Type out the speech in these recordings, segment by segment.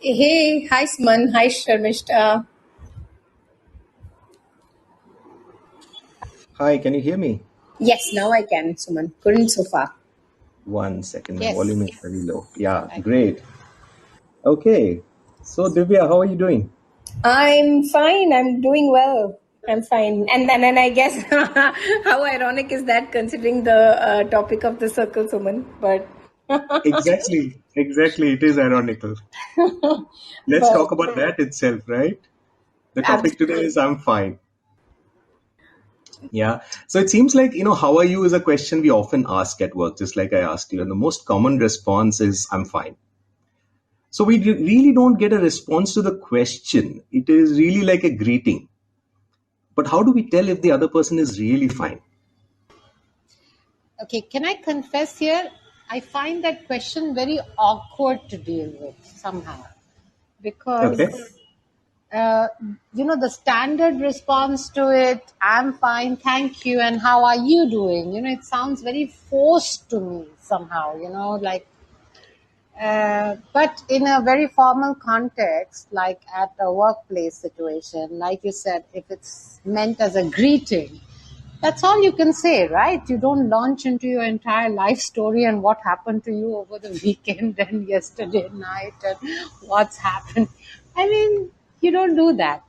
Hey, hi Suman, hi Sharmishta. Hi, can you hear me? Yes, now I can, Suman. Couldn't so far. One second, my volume Yes, is very low. Yeah, I can. great. Okay. So, Divya, how are you doing? I'm fine. I'm doing well. I'm fine. And I guess how ironic is that considering the topic of the circle, Suman? But Exactly. It is ironical. Let's but talk about that itself, right? The topic today absolutely. is I'm fine. Yeah. So it seems like, how are you is a question we often ask at work, just like I asked you. And the most common response is I'm fine. So we really don't get a response to the question. It is really like a greeting. But how do we tell if the other person is really fine? Okay, can I confess here? I find that question very awkward to deal with somehow Okay. because, uh, the standard response to it, I'm fine, thank you, and how are you doing? It sounds very forced to me somehow, but in a very formal context, like at a workplace situation, like you said, if it's meant as a greeting, that's all you can say, right? You don't launch into your entire life story and what happened to you over the weekend and yesterday night and what's happened. I mean, you don't do that.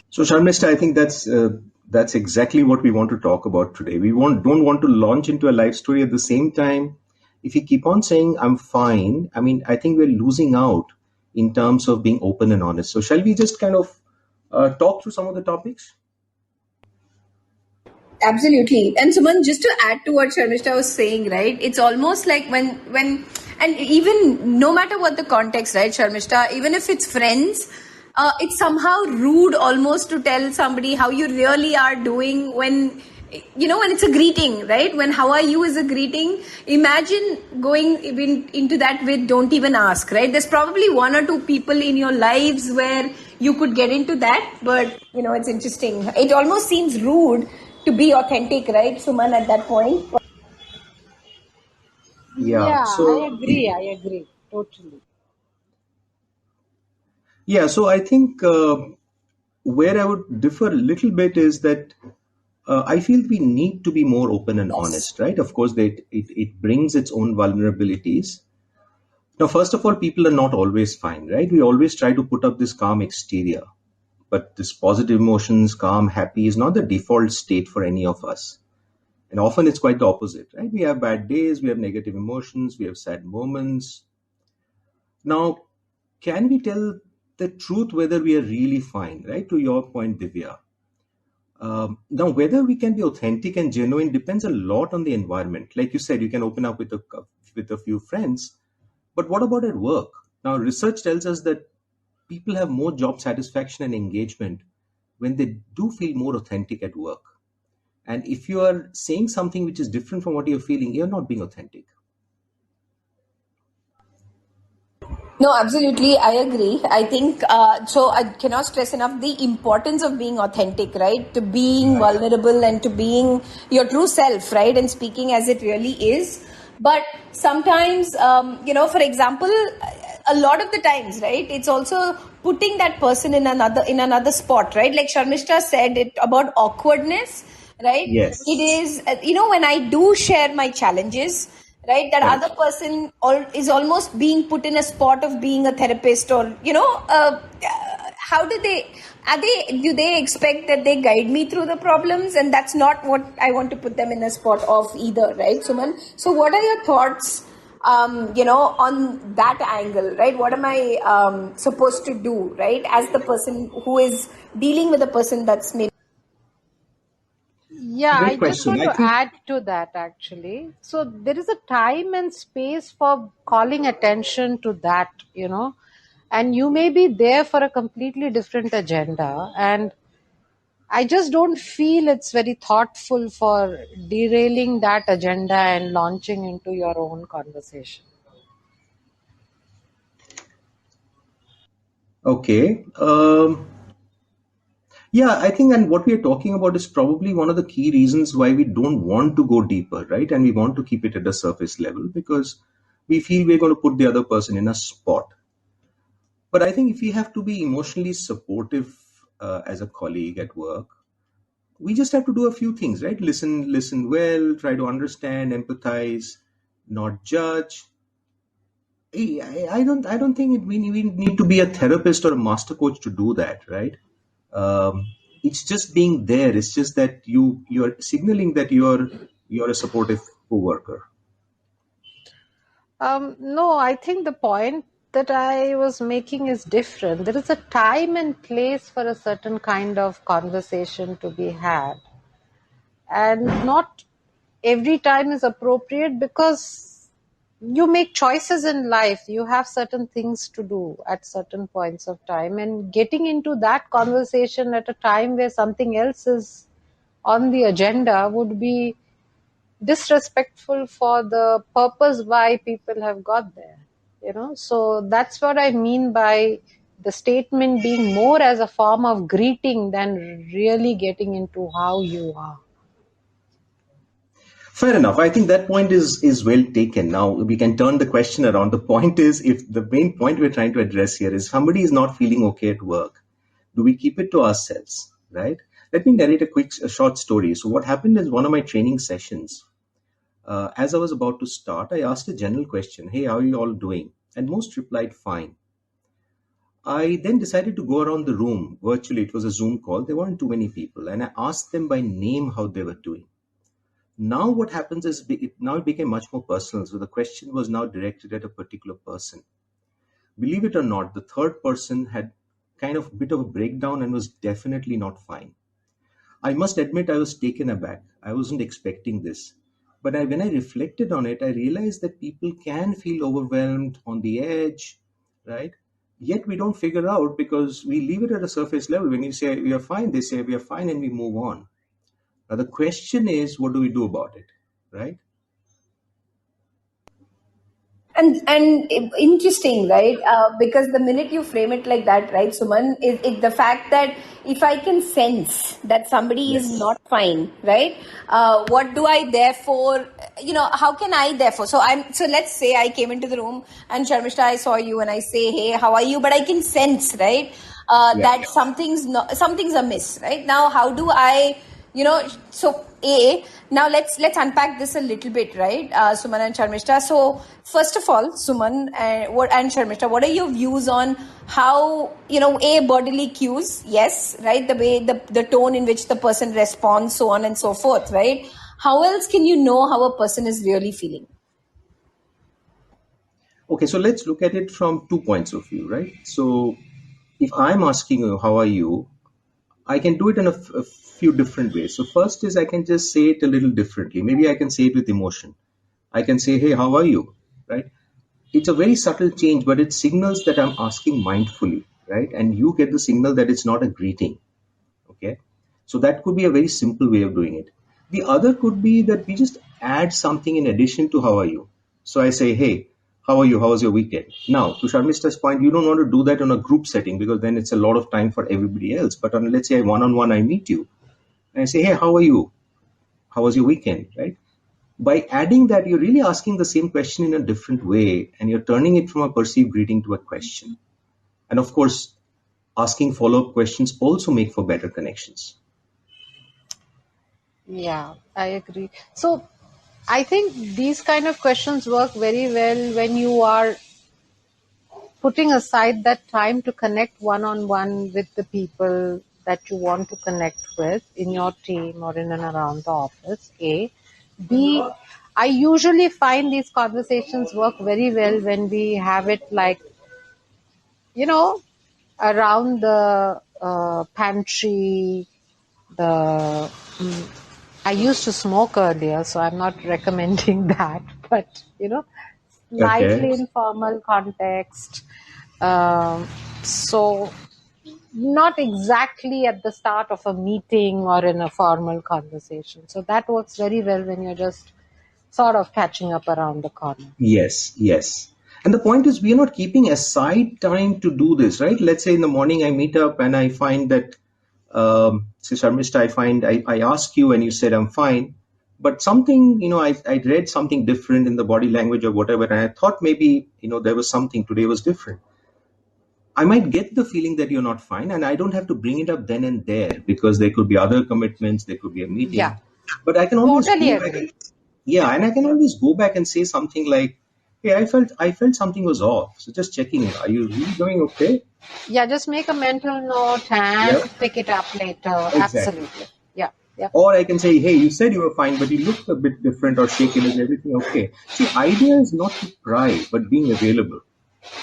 So, Sharmista, I think that's exactly what we want to talk about today. We don't want to launch into a life story at the same time. If you keep on saying I'm fine, I mean, I think we're losing out in terms of being open and honest. So, shall we just kind of talk through some of the topics? Absolutely. And Suman, just to add to what Sharmishta was saying, right? It's almost like when, and even no matter what the context, right, Sharmishta, even if it's friends, it's somehow rude almost to tell somebody how you really are doing when it's a greeting, right? When how are you is a greeting. Imagine going even into that with don't even ask, right? There's probably one or two people in your lives where you could get into that, but it's interesting. It almost seems rude to be authentic, right, Suman, at that point? Yeah. Yeah, I So, agree. I agree. Totally. yeah. So, I think where I would differ a little bit is that I feel we need to be more open and Yes. honest, right? Of course, it brings its own vulnerabilities. Now, first of all, people are not always fine, right? We always try to put up this calm exterior, but this positive emotions, calm, happy, is not the default state for any of us. And often it's quite the opposite, right? We have bad days, we have negative emotions, we have sad moments. Now, can we tell the truth whether we are really fine, right? To your point, Divya. Now, whether we can be authentic and genuine depends a lot on the environment. Like you said, you can open up with a few friends, but what about at work? Now, research tells us that people have more job satisfaction and engagement when they do feel more authentic at work. And if you are saying something which is different from what you're feeling, you're not being authentic. No, absolutely. I agree. I think so. I cannot stress enough the importance of being authentic, right? To being Right. vulnerable and to being your true self, right? And speaking as it really is. But sometimes, for example, a lot of the times, right? It's also putting that person in another spot, right? Like Sharmishta said it about awkwardness, right? It Yes. is, when I do share my challenges, right, that Correct. other person is almost being put in a spot of being a therapist, or how do they expect that they guide me through the problems, and that's not what I want to put them in a spot of either, right, Suman? So what are your thoughts on that angle, right? What am I supposed to do, right, as the person who is dealing with a person that's maybe. Yeah, I Great just question. want I to think, add to that actually. So there is a time and space for calling attention to that, and you may be there for a completely different agenda. And I just don't feel it's very thoughtful for derailing that agenda and launching into your own conversation. okay. Yeah, I think, and what we are talking about is probably one of the key reasons why we don't want to go deeper, right? And we want to keep it at the surface level because we feel we're going to put the other person in a spot. But I think if we have to be emotionally supportive as a colleague at work, we just have to do a few things, right? Listen well, try to understand, empathize, not judge. I don't think we need to be a therapist or a master coach to do that, right? Um, it's just being there. It's just that you're signaling that you're a supportive coworker. No, I think the point that I was making is different. There is a time and place for a certain kind of conversation to be had, and not every time is appropriate because you make choices in life. You have certain things to do at certain points of time, and getting into that conversation at a time where something else is on the agenda would be disrespectful for the purpose why people have got there. So that's what I mean by the statement being more as a form of greeting than really getting into how you are. Fair enough. I think that point is well taken. Now we can turn the question around. The point is, if the main point we're trying to address here is somebody is not feeling okay at work, do we keep it to ourselves, right? Let me narrate a short story. So what happened is one of my training sessions. As I was about to start, I asked a general question: "Hey, how are you all doing?" And most replied, "Fine." I then decided to go around the room virtually. It was a Zoom call. There weren't too many people, and I asked them by name how they were doing. Now what happens is now it became much more personal. So the question was now directed at a particular person. Believe it or not, the third person had kind of a bit of a breakdown and was definitely not fine. I must admit I was taken aback. I wasn't expecting this. But when I reflected on it, I realized that people can feel overwhelmed, on the edge, right? Yet we don't figure out because we leave it at a surface level. When you say we are fine, they say we are fine and we move on. Now the question is, what do we do about it, right? And interesting, right? Because the minute you frame it like that, right, Suman, is the fact that if I can sense that somebody is Yes. not fine, right, what do I therefore, how can I therefore, so let's say I came into the room and Sharmishta, I saw you and I say, hey, how are you, but I can sense, right, Yeah. that something's amiss, right? Now how do I, so now let's unpack this a little bit, right, Suman and Sharmishta. So first of all, Suman and Sharmishta, what are your views on how, bodily cues, yes, right, the way the tone in which the person responds, so on and so forth, right? How else can you know how a person is really feeling? Okay, so let's look at it from 2 points of view, right? So if I'm asking you, how are you? I can do it in a few different ways. So first is I can just say it a little differently. Maybe I can say it with emotion. I can say, hey, how are you? Right? It's a very subtle change, but it signals that I'm asking mindfully, right? And you get the signal that it's not a greeting. Okay. So that could be a very simple way of doing it. The other could be that we just add something in addition to how are you. So I say, hey, how are you? How was your weekend? Now, to Sharmista's point, you don't want to do that on a group setting because then it's a lot of time for everybody else. But on, let's say, one on one, I meet you and I say, hey, how are you? How was your weekend? Right? By adding that, you're really asking the same question in a different way and you're turning it from a perceived greeting to a question. And of course, asking follow up questions also make for better connections. Yeah, I agree. So I think these kind of questions work very well when you are putting aside that time to connect one on one with the people that you want to connect with in your team or in and around the office. A. B. I usually find these conversations work very well when we have it like, you know, around the pantry, the I used to smoke earlier, so I'm not recommending that, but Okay. slightly informal context. Um, so not exactly at the start of a meeting or in a formal conversation. So that works very well when you're just sort of catching up around the corner. Yes, yes. And the point is, we are not keeping aside time to do this, right? Let's say in the morning I meet up and I find that, say, Sharmishta, I ask you and you said I'm fine, but something, I read something different in the body language or whatever, and I thought maybe, there was something today was different. I might get the feeling that you're not fine, and I don't have to bring it up then and there because there could be other commitments, there could be a Yeah, meeting. But I can always totally go back agree. yeah, and I can always go back and say something like, "Hey, I felt something was off. So just checking in. Are you really doing okay?" Yeah, just make a mental note and Yeah, pick it up later. exactly. Absolutely. Yeah, yeah, Or I can say, "Hey, you said you were fine, but you looked a bit different or shaken. Is everything okay?" See, idea is not to pry, but being available.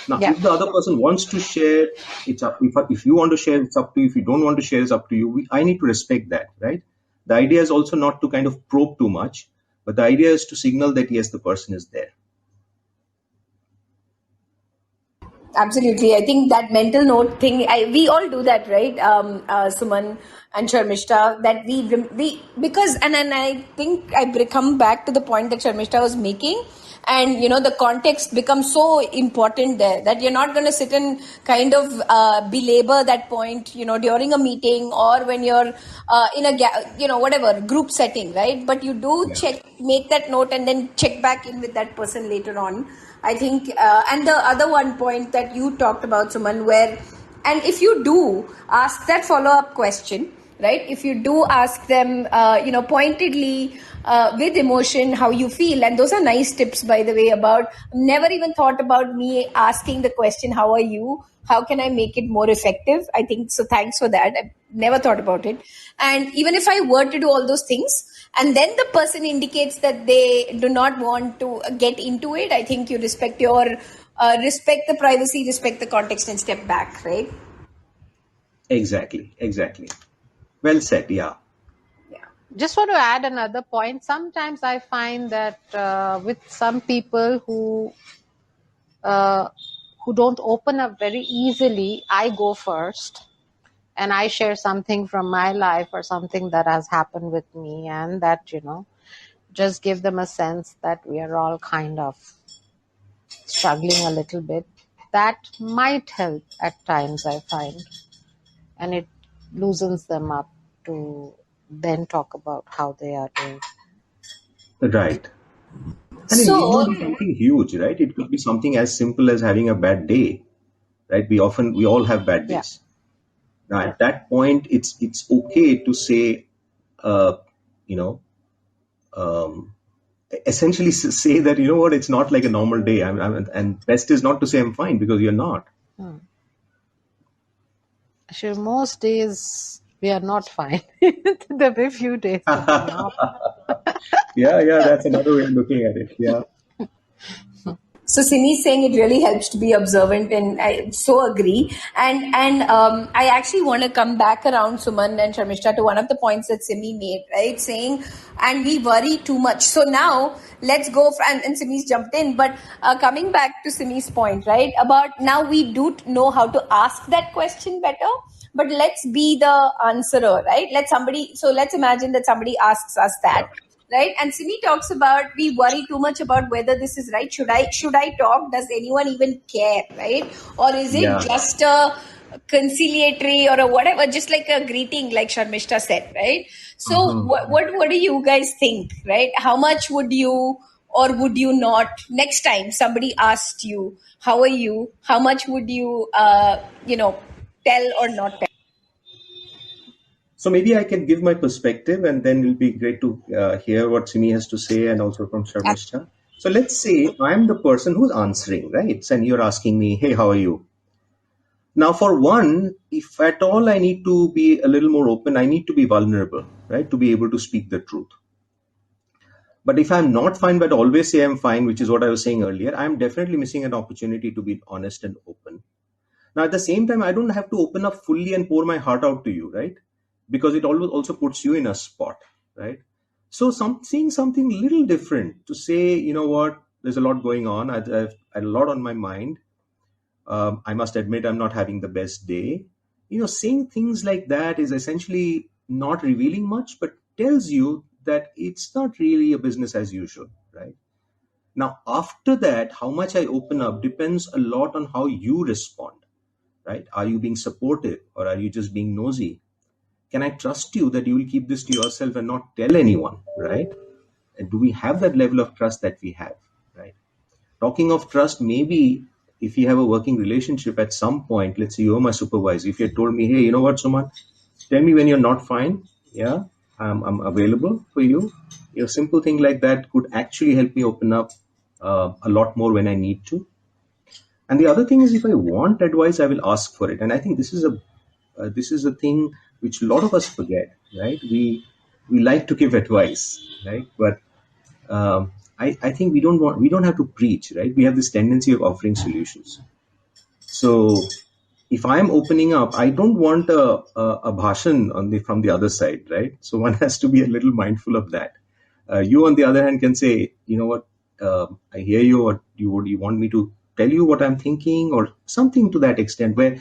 Now, yeah. if the other person wants to share, it's up. If you want to share, it's up to you. If you don't want to share, it's up to you. I need to respect that, right? The idea is also not to kind of probe too much, but the idea is to signal that yes, the person is there. Absolutely. I think that mental note thing, we all do that, right? Suman and Sharmishta, that because, and I think come back to the point that Sharmishta was making. And, the context becomes so important there that you're not going to sit and kind of belabor that point, during a meeting or when you're in a, whatever, group setting, right? But you do Yeah. make that note and then check back in with that person later on. I think, and the other one point that you talked about, Suman, and if you do ask that follow up question, right? If you do ask them, pointedly, with emotion, how you feel, and those are nice tips, by the way, about never even thought about me asking the question, how are you? How can I make it more effective? I think so. Thanks for that. I never thought about it. And even if I were to do all those things, and then the person indicates that they do not want to get into it, I think you respect respect the privacy, respect the context, and step back, right? Exactly. Exactly. Well said. Yeah. Yeah. Just want to add another point. Sometimes I find that with some people uh, who don't open up very easily, I go first and I share something from my life or something that has happened with me, and that, just give them a sense that we are all kind of struggling a little bit. That might help at times, I find, and it loosens them up to then talk about how they are doing. Right. And it need not So be something huge, right? It could be something as simple as having a bad day, right? We all have bad Yeah. days. Now, at that point, it's okay to say, uh, you know, um, essentially say that what, it's not like a normal day. And best is not to say I'm fine because you're not. Hmm. Actually, most days we are not fine. There will be few days that we are not. Yeah, that's another way of looking at it. Yeah. So Simi's saying it really helps to be observant, and I so agree. And I actually want to come back around, Suman and Sharmishta, to one of the points that Simi made, right? Saying, and we worry too much. So now let's go, and Simi's jumped in, but coming back to Simi's point, right? About now we do know how to ask that question better, but let's be the answerer, right? Let's imagine that somebody asks us that, right? And Simi talks about we worry too much about whether this is right. Should I talk? Does anyone even care, right? Or is it Yeah. just a conciliatory or a whatever, just like a greeting, like Sharmishta said, right? So Mhm. what do you guys think, right? How much would you or would you not, next time somebody asked you, how are you? How much would you, tell or not tell? So maybe I can give my perspective, and then it'll be great to hear what Simi has to say, and also from Sharmishta. So let's say I'm the person who's answering, right? And you're asking me, "Hey, how are you?" Now, for one, if at all I need to be a little more open, I need to be vulnerable, right? To be able to speak the truth. But if I'm not fine, but always say I'm fine, which is what I was saying earlier, I'm definitely missing an opportunity to be honest and open. Now, at the same time, I don't have to open up fully and pour my heart out to you, right? Because it always also puts you in a spot, right? So, seeing something little different to say, you know what, there's a lot going on. I've a lot on my mind. I must admit, I'm not having the best day. Saying things like that is essentially not revealing much, but tells you that it's not really a business as usual, right? Now, after that, how much I open up depends a lot on how you respond, right? Are you being supportive or are you just being nosy? Can I trust you that you will keep this to yourself and not tell anyone, right? And do we have that level of trust that we have, right? Talking of trust, maybe if you have a working relationship at some point, let's say you're my supervisor, if you had told me, hey, you know what, Suman, tell me when you're not fine. Yeah, I'm available for you. A simple thing like that could actually help me open up a lot more when I need to. And the other thing is, if I want advice, I will ask for it. And I think this is a thing which a lot of us forget, right? We like to give advice, right? But I think we don't have to preach, right? We have this tendency of offering solutions. So if I'm opening up, I don't want a bhashan from the other side, right? So one has to be a little mindful of that. You, on the other hand, can say, you know what, I hear you, or you want me to tell you what I'm thinking, or something to that extent, where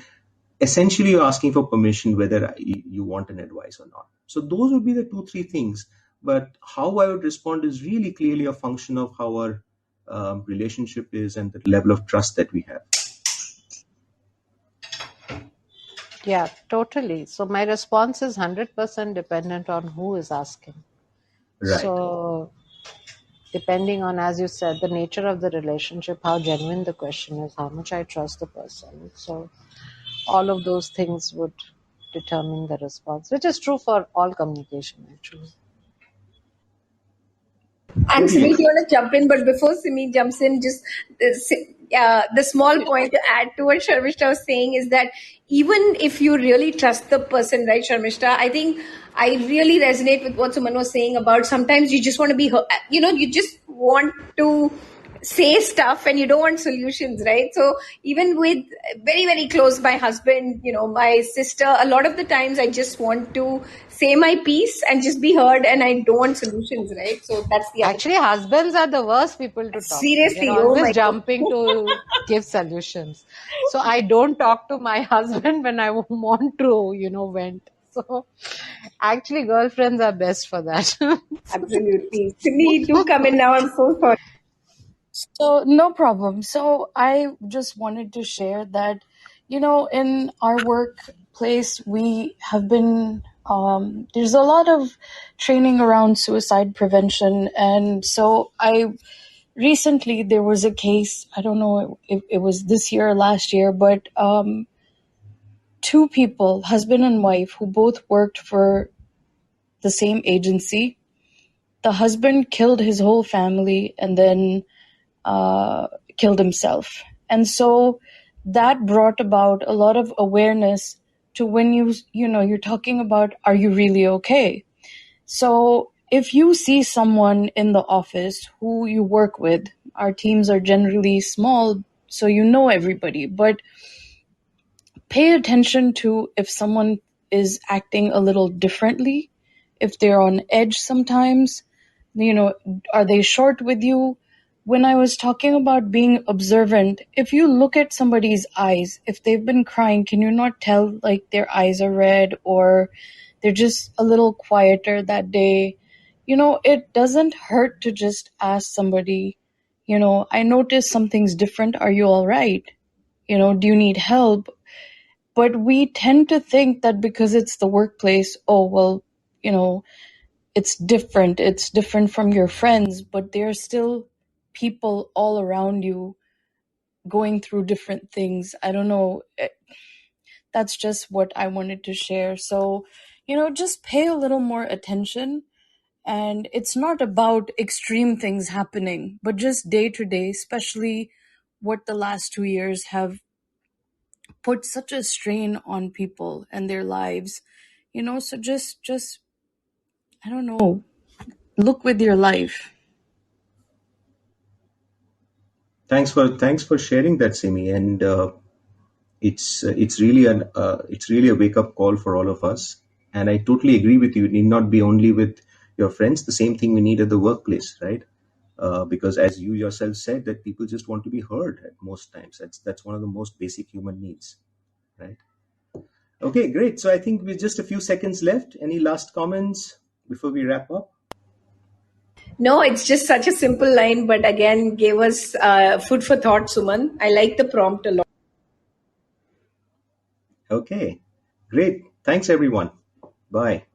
essentially you're asking for permission whether you want an advice or not. So those would be the 2-3 things. But how I would respond is really clearly a function of how our relationship is and the level of trust that we have. Yeah, totally. So my response is 100% dependent on who is asking. Right. So depending on, as you said, the nature of the relationship, how genuine the question is, how much I trust the person. So all of those things would determine the response, which is true for all communication, actually. And Totally. Simi, do you want to jump in? But before Simi jumps in, just the small point to add to what Sharmishta was saying is that even if you really trust the person, right, Sharmishta, I think I really resonate with what Suman was saying about sometimes you just want to be, you just want to say stuff and you don't want solutions, right? So even with very, very close, my husband, my sister, a lot of the times I just want to say my piece and just be heard, and I don't want solutions, right? So that's the other Actually, husbands are the worst people to talk to. Seriously, They're oh always my jumping to give solutions. So I don't talk to my husband when I want to, vent. So actually, girlfriends are best for that. Absolutely. Simi, do come in now. I'm so sorry. So, no problem. So, I just wanted to share that, in our workplace, we have been, there's a lot of training around suicide prevention. And so, recently there was a case, I don't know if it was this year or last year, but two people, husband and wife, who both worked for the same agency. The husband killed his whole family and then killed himself. And so that brought about a lot of awareness to when you're talking about, are you really okay? So if you see someone in the office who you work with, our teams are generally small, so you know everybody, but pay attention to if someone is acting a little differently, if they're on edge sometimes, are they short with you? When I was talking about being observant, if you look at somebody's eyes, if they've been crying, can you not tell like their eyes are red or they're just a little quieter that day? It doesn't hurt to just ask somebody, I noticed something's different. Are you all right? Do you need help? But we tend to think that because it's the workplace, oh, well, it's different. It's different from your friends, but there are still people all around you going through different things. I don't know. That's just what I wanted to share. So, just pay a little more attention. And it's not about extreme things happening, but just day to day, especially what the last 2 years have put such a strain on people and their lives. So just I don't know, look with your life. Thanks for sharing that, Simi. And it's really a wake up call for all of us. And I totally agree with you. It need not be only with your friends. The same thing we need at the workplace, right? Because as you yourself said, that people just want to be heard at most times. That's one of the most basic human needs, right? Okay, great. So I think with just a few seconds left, any last comments before we wrap up? No, it's just such a simple line, but again, gave us food for thought, Suman. I like the prompt a lot. Okay, great. Thanks, everyone. Bye.